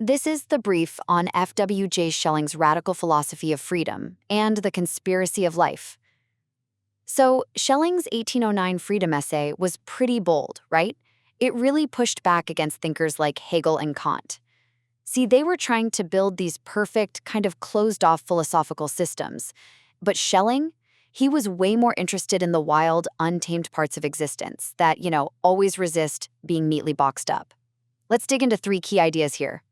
This is the brief on F.W.J. Schelling's radical philosophy of freedom and the conspiracy of life. So, Schelling's 1809 freedom essay was pretty bold, right? It really pushed back against thinkers like Hegel and Kant. See, they were trying to build these perfect, kind of closed-off philosophical systems. But Schelling, he was way more interested in the wild, untamed parts of existence that, always resist being neatly boxed up. Let's dig into 3 key ideas here.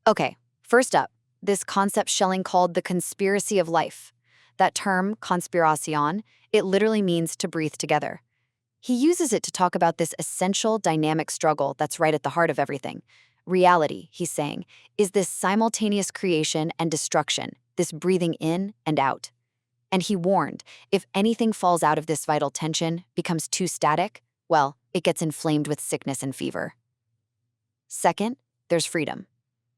Okay, first up, this concept Schelling called the conspiracy of life. That term, conspiration, it literally means to breathe together. He uses it to talk about this essential dynamic struggle that's right at the heart of everything. Reality, he's saying, is this simultaneous creation and destruction, this breathing in and out. And he warned, if anything falls out of this vital tension, becomes too static, well, it gets inflamed with sickness and fever. Second, there's freedom.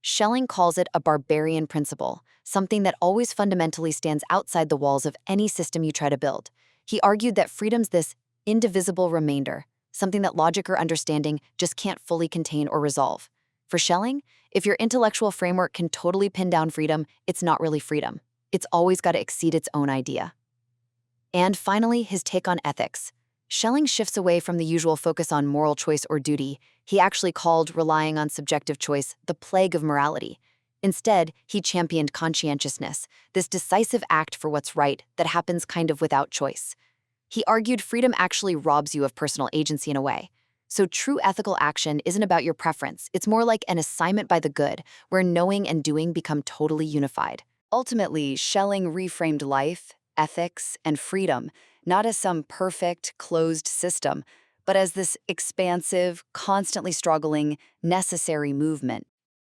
Schelling calls it a barbarian principle, something that always fundamentally stands outside the walls of any system you try to build. He argued that freedom's this indivisible remainder, something that logic or understanding just can't fully contain or resolve. For Schelling, if your intellectual framework can totally pin down freedom, it's not really freedom. It's always got to exceed its own idea. And finally, his take on ethics. Schelling shifts away from the usual focus on moral choice or duty. He actually called relying on subjective choice the plague of morality. Instead, he championed conscientiousness, this decisive act for what's right that happens kind of without choice. He argued freedom actually robs you of personal agency in a way. So true ethical action isn't about your preference. It's more like an assignment by the good, where knowing and doing become totally unified. Ultimately, Schelling reframed life, ethics, and freedom not as some perfect, closed system, but as this expansive, constantly struggling, necessary movement.